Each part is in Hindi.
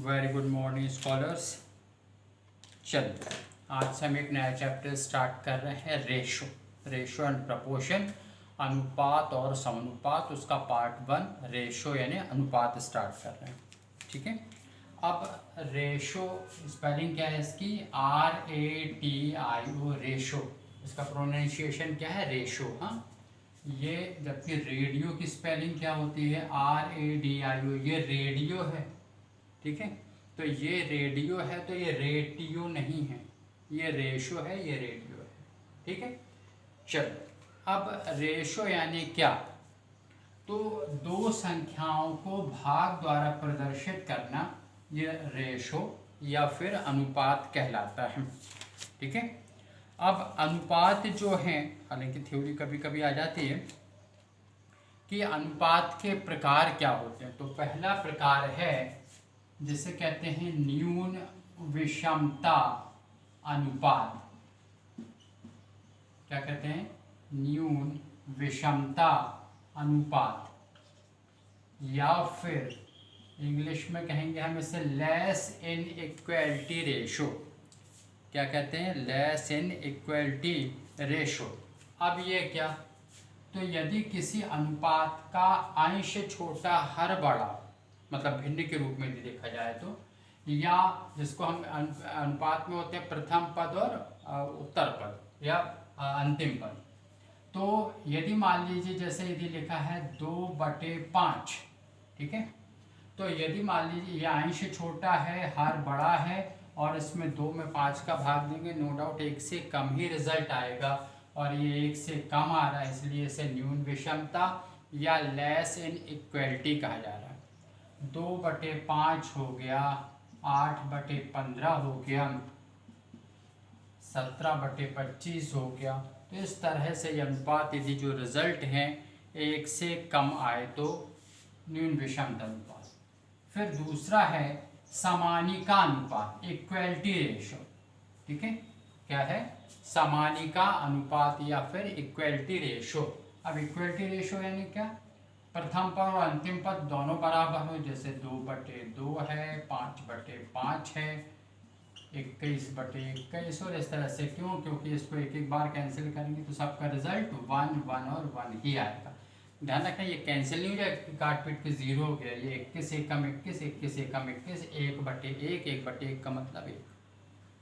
Very good morning scholars. चलिए आज से हम एक नया चैप्टर स्टार्ट कर रहे हैं रेशो एंड प्रपोर्शन, अनुपात और समानुपात, उसका पार्ट 1 रेशो यानी अनुपात स्टार्ट कर रहे हैं। ठीक है, अब रेशो स्पेलिंग क्या है इसकी, RATIO रेशो, इसका प्रोनाउंसिएशन क्या है, रेशो। हाँ, ये जबकि रेडियो की स्पेलिंग क्या होती है, RADIO, ये रेडियो है। ठीक है, तो ये रेडियो है तो ये रेटियो नहीं है, ये रेशो है, ये रेडियो है। ठीक है, चलो अब रेशो यानी क्या, तो दो संख्याओं को भाग द्वारा प्रदर्शित करना, ये रेशो या फिर अनुपात कहलाता है। ठीक है, अब अनुपात जो है, हालांकि थ्योरी कभी कभी आ जाती है कि अनुपात के प्रकार क्या होते हैं। तो पहला प्रकार है जिसे कहते हैं न्यून विषमता अनुपात। क्या कहते हैं, न्यून विषमता अनुपात, या फिर इंग्लिश में कहेंगे हम इसे लेस इनइक्वालिटी रेशो। क्या कहते हैं, लेस इनइक्वालिटी रेशो। अब ये क्या, तो यदि किसी अनुपात का अंश छोटा हर बड़ा, मतलब भिन्न के रूप में देखा जाए तो, या जिसको हम अनुपात में होते हैं प्रथम पद और उत्तर पद या अंतिम पद। तो यदि मान लीजिए जैसे यदि लिखा है 2/5, ठीक है, तो यदि मान लीजिए ये अंश छोटा है, हर बड़ा है, और इसमें 2 में 5 का भाग देंगे, नो डाउट 1 से कम ही रिजल्ट आएगा, और ये 1 से कम आ रहा है, इसलिए इसे न्यून विषमता या लेस इनइक्वालिटी कहा जा रहा है। 2/5 हो गया, 8/15 हो गया, 17/25 हो गया। तो इस तरह से ये अनुपात यदि जो रिजल्ट हैं 1 से कम आए तो न्यून विषमता अनुपात। फिर दूसरा है समानिका अनुपात, इक्वलिटी रेशो। ठीक है, क्या है, समानिका अनुपात या फिर इक्वलिटी रेशो। अब इक्वलिटी रेशो यानी क्या, प्रथम पद और अंतिम पद दोनों बराबर हो, जैसे 2/2 है, 5/5 है, 21/21, और इस तरह से। क्यों, क्योंकि इसको एक एक बार कैंसिल करेंगे तो सबका रिजल्ट 1 1 और 1 ही आएगा। ध्यान रखें, ये कैंसिल नहीं हो जाएगा, काट पीट के 0 हो गया, ये 21 एकम 21, 21 एकम 21, 1/1, 1/1 का मतलब 1।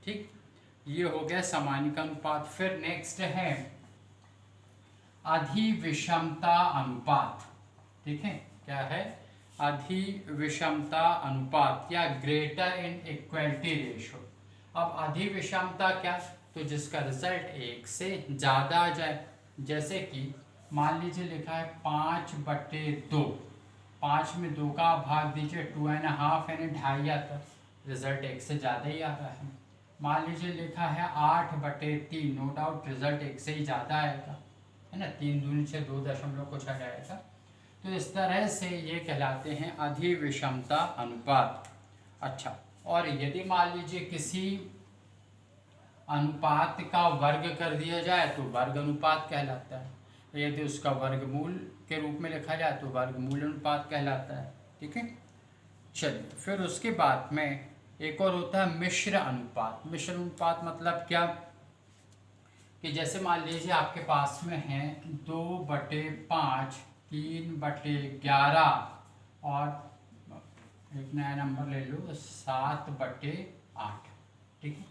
ठीक, ये हो गया समानिका अनुपात। फिर नेक्स्ट है अधिविषमता अनुपात। ठीक है, क्या है, अधिविषमता अनुपात या ग्रेटर इनइक्वालिटी रेशो। अब अधिविषमता क्या, तो जिसका रिजल्ट 1 से ज़्यादा आ जाए। जैसे कि मान लीजिए लिखा है 5/2, 5 में 2 का भाग दीजिए, 2.5 यानी 2.5 आता, रिजल्ट 1 से ज़्यादा ही आ रहा है। मान लीजिए लिखा है 8/3, नो डाउट रिजल्ट 1 से ही ज़्यादा आएगा, है ना, 3 दूनी से 2 दशमलव कुछ आ जाएगा। तो इस तरह से ये कहलाते हैं अधिविषमता अनुपात। अच्छा, और यदि मान लीजिए किसी अनुपात का वर्ग कर दिया जाए तो वर्ग अनुपात कहलाता है, यदि उसका वर्गमूल के रूप में लिखा जाए तो वर्गमूल अनुपात कहलाता है। ठीक है, चलिए फिर उसके बाद में एक और होता है मिश्र अनुपात। मिश्र अनुपात मतलब क्या, कि जैसे मान लीजिए आपके पास में है 2/5, 3/11 और एक नया नंबर ले लो 7/8। ठीक है,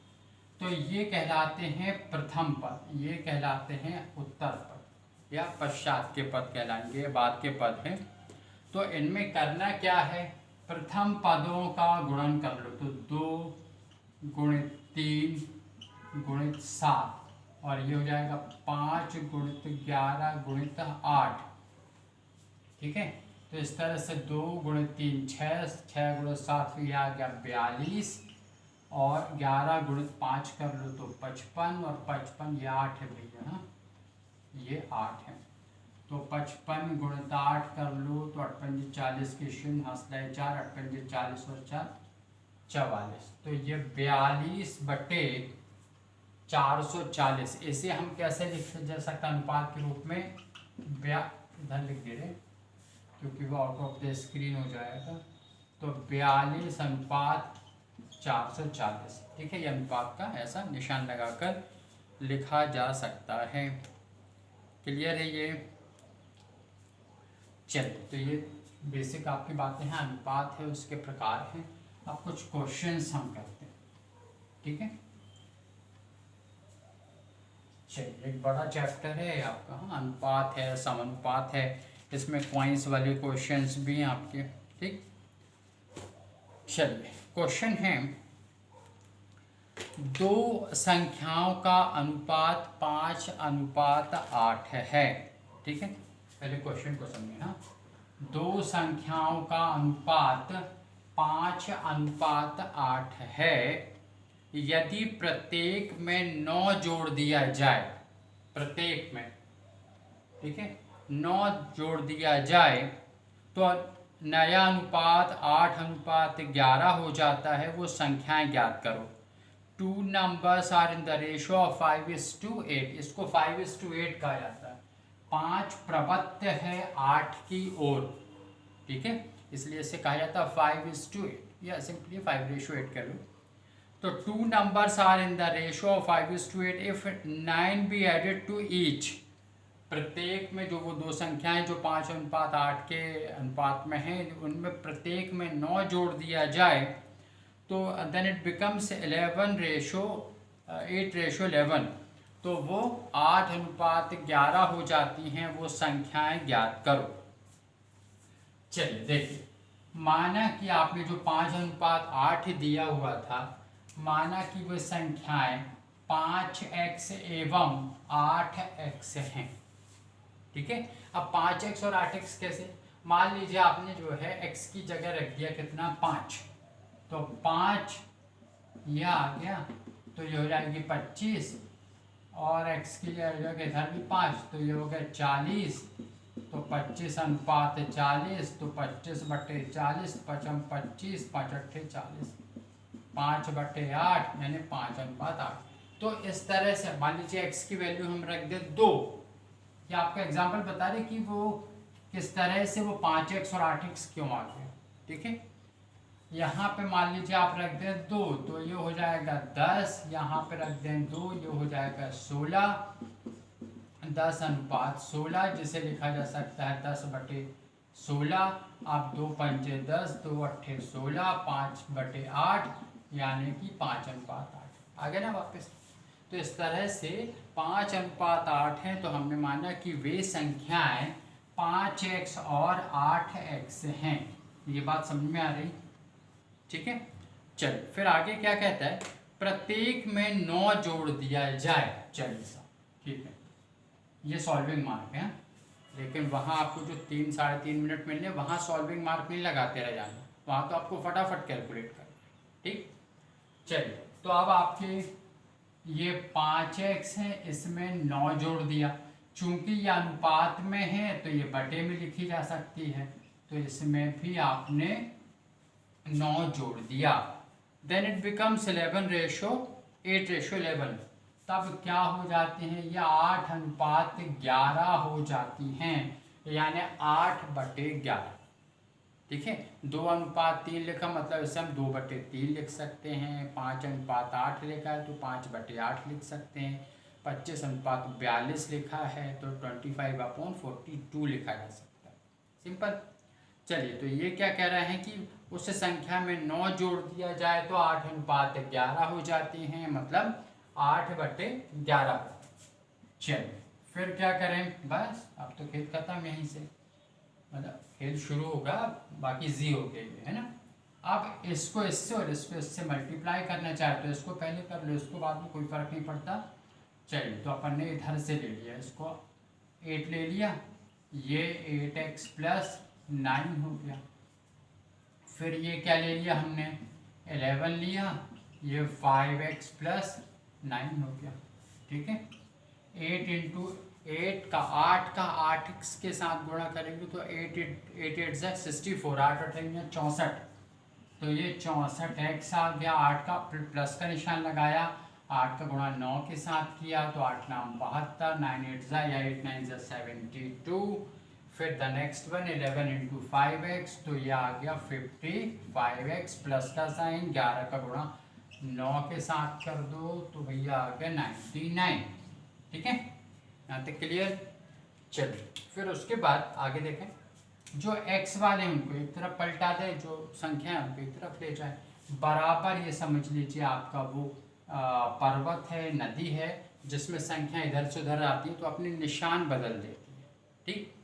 तो ये कहलाते हैं प्रथम पद, ये कहलाते हैं उत्तर पद या पश्चात के पद कहलाएंगे, बाद के पद हैं। तो इनमें करना क्या है, प्रथम पदों का गुणन कर लो, तो 2 × 3 × 7, और ये हो जाएगा 5 × 11 × 8। ठीक है, तो इस तरह से 2 × 3 6, 6 × 7 ये आ गया 42, और 11 × 5 कर लो तो 55, और 55 ये 8 है भैया, हाँ ये 8 है, तो 55 × 8 कर लो तो 8 × 40 के 0, हंसलाए 4, 8 × 40 और 4 44, तो ये 42/440। इसे हम कैसे लिख जा सकते अनुपात के रूप में, इधर लिख दे रहे क्योंकि वो आउट ऑफ द स्क्रीन हो जाएगा, तो 42:440। ठीक है, ये अनुपात का ऐसा निशान लगाकर लिखा जा सकता है। क्लियर है ये? चलिए, तो ये बेसिक आपकी बातें हैं, अनुपात है, उसके प्रकार हैं। अब कुछ क्वेश्चंस हम करते हैं। ठीक है, चलिए, एक बड़ा चैप्टर है आपका। हाँ, अनुपात है, समानुपात है, इसमें क्वाइंस वाले क्वेश्चंस भी हैं आपके। ठीक, चलिए, क्वेश्चन है, दो संख्याओं का अनुपात 5:8 है। ठीक है, पहले क्वेश्चन को समझिए ना। दो संख्याओं का अनुपात 5:8 है यदि प्रत्येक में 9 जोड़ दिया जाए। प्रत्येक में, ठीक है, 9 जोड़ दिया जाए तो नया अनुपात 8:11 हो जाता है। वो संख्याएं ज्ञात करो। 2 numbers are in the ratio of 5:8। इसको 5:8 कहा जाता है। 5 प्रवृत्त है 8 की ओर। ठीक है, इसलिए इसे कहा जाता है 5:8 या सिंपली 5:8 कर लो। तो 2 numbers are in the ratio of 5:8 if 9 be added to each। प्रत्येक में जो वो दो संख्याएं जो 5:8 के अनुपात में हैं, उनमें प्रत्येक में 9 जोड़ दिया जाए तो देन इट बिकम्स 8:11। तो वो 8:11 हो जाती हैं। वो संख्याएं ज्ञात करो। चलिए देखिए, माना कि आपने जो 5:8 दिया हुआ था, माना कि वो संख्याएं 5x एवं 8x हैं। ठीक है, अब 5x और 8x कैसे? मान लीजिए आपने जो है x की जगह रख दिया कितना, 5। तो 5 यह आ गया, तो ये हो जाएगी 25, और x की जगह इधर भी 5, तो ये हो गया 40। तो 25:40, तो 25/40, 5×25, 5×8 5/8, यानी 5:8। तो इस तरह से मान लीजिए x की वैल्यू हम रख दे 2। ये आपका एग्जाम्पल बता रहे कि वो किस तरह से वो 5x और 8x क्यों आ गए। ठीक है, यहाँ पे मान लीजिए आप रख दें 2, तो ये हो जाएगा 10। यहाँ पे रख दें 2, ये हो जाएगा 16। 10:16, जिसे लिखा जा सकता है 10/16। आप 2 पंजे 10, 2 अट्ठे 16, 5/8, यानी कि 5:8 आ गया ना वापस। तो इस तरह से 5:8 है। तो हमने माना कि वे संख्याएं 5x और 8x हैं। ये बात समझ में आ रही? ठीक है, चलिए फिर आगे क्या कहता है, प्रत्येक में 9 जोड़ दिया जाए। चलिए साहब, ठीक है, ये सॉल्विंग मार्क है, लेकिन वहाँ आपको जो 3-3.5 मिनट मिलने, वहाँ सॉल्विंग मार्क नहीं लगाते रह जाना, वहाँ तो आपको फटाफट कैलकुलेट करना। ठीक, चलिए, तो अब आपके ये 5x है, इसमें 9 जोड़ दिया। चूंकि ये अनुपात में है तो ये बटे में लिखी जा सकती है, तो इसमें भी आपने 9 जोड़ दिया। Then it becomes 8:11। तब क्या हो जाती हैं ये 8:11 हो जाती हैं, यानी 8/11। ठीक है, 2:3 लिखा, मतलब इसे हम 2/3 लिख सकते हैं। 5:8 लिखा है तो 5/8 लिख सकते हैं। 25:42 लिखा है तो 25/42 लिखा जा सकता है। सिंपल। चलिए, तो ये क्या कह रहे हैं कि उस संख्या में 9 जोड़ दिया जाए तो 8:11 हो जाती हैं, मतलब 8/11। चलिए, फिर क्या करें, बस अब तो खेल खत्म यहीं से, मतलब खेल शुरू होगा, बाकी जी हो गई है ना। अब इसको इससे और इसको इससे मल्टीप्लाई करना चाहे तो इसको पहले कर लो, इसको बाद में कोई फर्क नहीं पड़ता। चलिए, तो अपन ने इधर से ले लिया, इसको 8 ले लिया, ये 8x + 9 हो गया। फिर ये क्या ले लिया हमने, 11 लिया, ये 5x + 9 हो गया। ठीक है, 8 का 8x के साथ गुणा करेंगे तो 8 8 64, 8 8 64, तो ये 64x आ गया। 8 का प्लस का निशान लगाया, 8 का गुणा 9 के साथ किया तो 8 9 72, 9 8 या 8 9 72। फिर the next one 11 into 5x, तो ये आ गया 55x प्लस का साइन 11 का गुणा 9 के साथ कर दो तो भैया आ गया 99। ठीक है, यहाँ तक क्लियर। चलिए फिर उसके बाद आगे देखें, जो x वाले हैं उनको एक तरफ पलटा दें, जो संख्या है उनको एक तरफ ले जाए। बराबर ये समझ लीजिए आपका वो पर्वत है, नदी है, जिसमें संख्या इधर से उधर आती है तो अपने निशान बदल देती है। ठीक,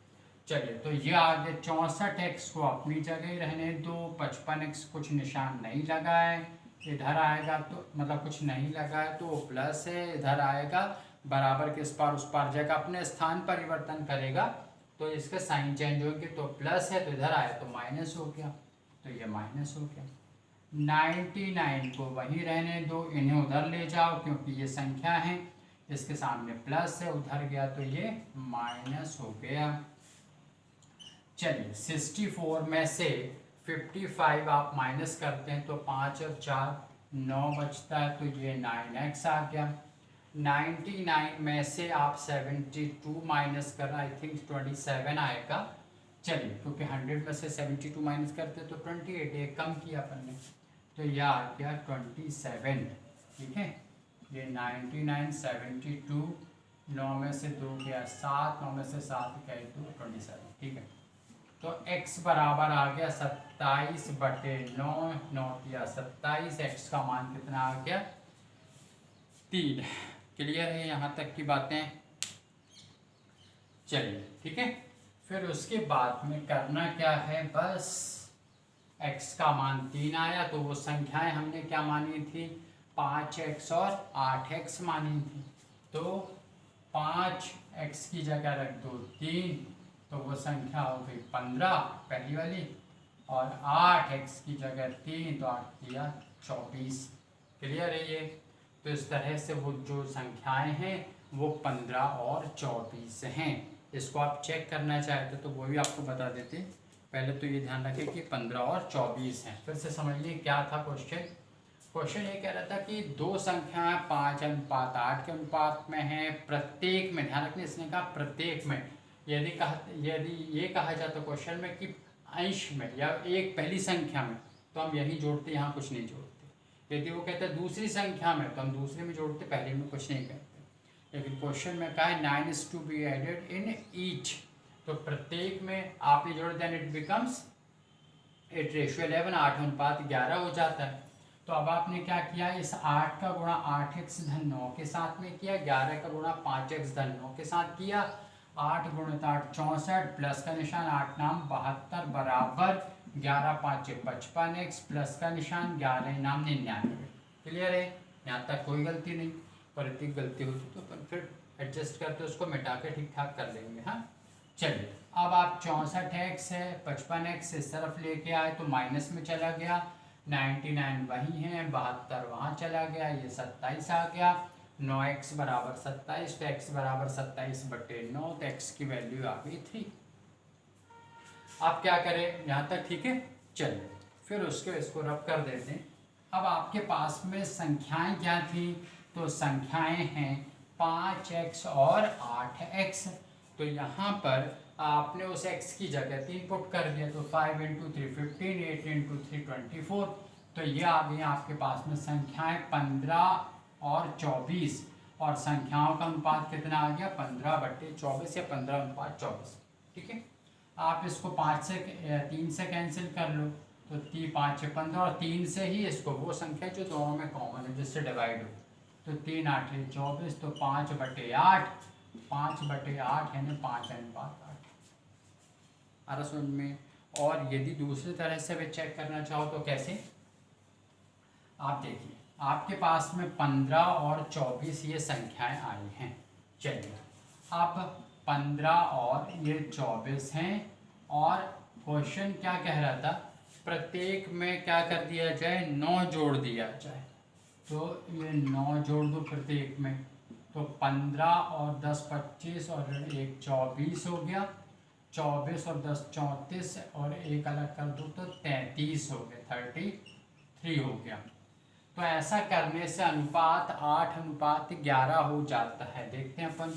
चलिए तो ये आगे 64x को अपनी जगह ही रहने दो, 55x कुछ निशान नहीं लगा है, इधर आएगा तो मतलब कुछ नहीं लगा है तो प्लस है, इधर आएगा बराबर के इस पार उस पार जगह अपने स्थान परिवर्तन करेगा तो इसके साइन चेंज होंगे, तो प्लस है तो इधर आया तो माइनस हो गया, तो ये माइनस हो गया। 99 को वहीं रहने दो, इन्हें उधर ले जाओ क्योंकि ये संख्या है, इसके सामने प्लस है, उधर गया तो ये माइनस हो गया। चलिए 64 में से 55 आप माइनस करते हैं तो 5 और 4 9 बचता है, तो ये 9x आ गया। 99 में से आप 72 माइनस करना, आई थिंक 27 आएगा। चलिए क्योंकि 100 में से 72 माइनस करते तो 28, एक कम किया अपन ने, तो यह आ गया 27। ठीक है, ये 99 72 9 में से 2 गया 7, 9 में से 7 गए तो 27। ठीक है, तो x बराबर आ गया 27/9, 9 किया 27, x का मान कितना आ गया 3। क्लियर है यहाँ तक की बातें। चलिए ठीक है, फिर उसके बाद में करना क्या है, बस x का मान 3 आया तो वो संख्याएं हमने क्या मानी थी 5x और 8x मानी थी, तो 5x की जगह रख दो 3, तो वो संख्या हो गई 15 पहली वाली, और 8x की जगह 3 तो 8 किया 24। क्लियर है ये। तो इस तरह से वो जो संख्याएं हैं वो 15 और 24 हैं। इसको आप चेक करना चाहते तो वो भी आपको बता देते, पहले तो ये ध्यान रखें कि 15 और 24 हैं। फिर से समझिए क्या था क्वेश्चन। क्वेश्चन ये कह रहा था कि दो संख्याएं 5:8 के अनुपात में हैं, प्रत्येक में, ध्यान रखने इसने कहा प्रत्येक में, यदि ये कहा जाता क्वेश्चन में कि अंश में या एक पहली संख्या में तो हम यही जोड़ते, यहाँ कुछ नहीं जोड़ते। यदि वो कहते हैं दूसरी संख्या में तो हम दूसरे में जोड़ते, पहले में कुछ नहीं कहते। लेकिन क्वेश्चन में कहा है 9 is to be added in each, तो प्रत्येक में आप ये जोड़ दें, इट बिकम्स 8:11, 8:11 हो जाता है। तो अब आपने क्या किया, इस 8 का गुणा 8x धन 9 के साथ में किया, 11 का गुणा 5x धन 9 के साथ किया, 8 × 8 64, प्लस का निशान 8 नाम 72 बराबर 11 5 55x, प्लस का निशान 11 नाम 99। क्लियर है, यहाँ तक कोई गलती नहीं, पर इतनी गलती होती तो अपन फिर एडजस्ट करते उसको मिटा के ठीक ठाक कर लेंगे। हाँ चलिए, अब आप 64x है 55x इस तरफ लेके आए तो माइनस में चला गया, 99 वही है, 72 वहाँ चला गया, ये 27 आ गया, 9x बराबर 27, तो x बराबर 27/9, तो x की वैल्यू आ गई 3। आप क्या करें यहाँ तक, ठीक है। चलिए फिर उसके इसको रब कर देते हैं। अब आपके पास में संख्याएं क्या थी, तो संख्याएं हैं 5x और 8x, तो यहाँ पर आपने उस x की जगह 3 पुट कर दिया, तो 5 × 3 15, 8 × 3 24, तो ये आ गई आपके पास में संख्याएं 15 और 24, और संख्याओं का अनुपात कितना आ गया 15/24 या 15:24। ठीक है, आप इसको 3 से कैंसिल कर लो, तो 5 × 15 और 3 से ही इसको वो संख्या जो दोनों में कॉमन है जिससे डिवाइड हो, तो 3 8 24, तो 5/8, 5/8 यानी 5:8 आ रहा समझ में। और यदि दूसरी तरह से भी चेक करना चाहो तो कैसे, आप देखिए आपके पास में 15 और 24 ये संख्याएं आई हैं। चलिए अब 15 और ये 24 हैं, और क्वेश्चन क्या कह रहा था, प्रत्येक में क्या कर दिया जाए 9 जोड़ दिया जाए, तो ये 9 जोड़ दो प्रत्येक में, तो 15 और 10 25 और 1 24 हो गया, 24 और 10 34, और एक अलग कर दो तो 33 हो गया, 33 हो गया। तो ऐसा करने से अनुपात 8:11 हो जाता है। देखते हैं अपन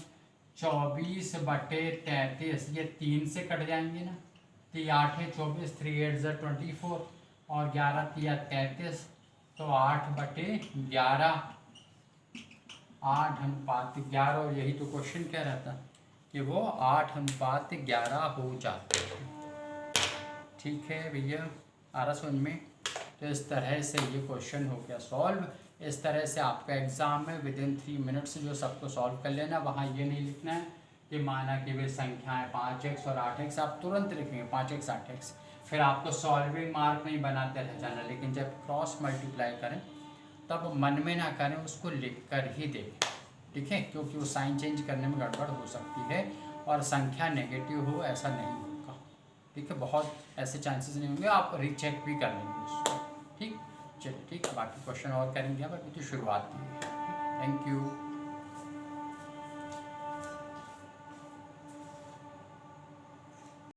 24/33, ये 3 से कट जाएंगे ना, तो 8 है 24, 3 8 24 और 11 3 33, तो 8/11, 8:11। और यही तो क्वेश्चन कह रहा था कि वो 8:11 हो जाते हैं। ठीक है भैया, आ रहा समझ में। तो इस तरह से ये क्वेश्चन हो गया सॉल्व। इस तरह से आपका एग्ज़ाम में विदिन 3 मिनट्स जो सबको सॉल्व कर लेना। वहाँ ये नहीं लिखना है कि माना कि वे संख्याएं 5x और 8x, आप तुरंत लिखेंगे 5x 8x, फिर आपको सॉल्विंग मार्क नहीं बनाते रह जाना। लेकिन जब क्रॉस मल्टीप्लाई करें तब मन में ना करें, उसको लिख कर ही देखें। ठीक है, क्योंकि वो साइन चेंज करने में गड़बड़ हो सकती है और संख्या नेगेटिव हो ऐसा नहीं होगा। ठीक है, बहुत ऐसे चांसेस नहीं होंगे, आप रीचेक भी कर लेंगे उसको। ठीक, चलिए ठीक है, बाकी क्वेश्चन और करेंगे अब, अभी तो शुरुआत की है। Thank you.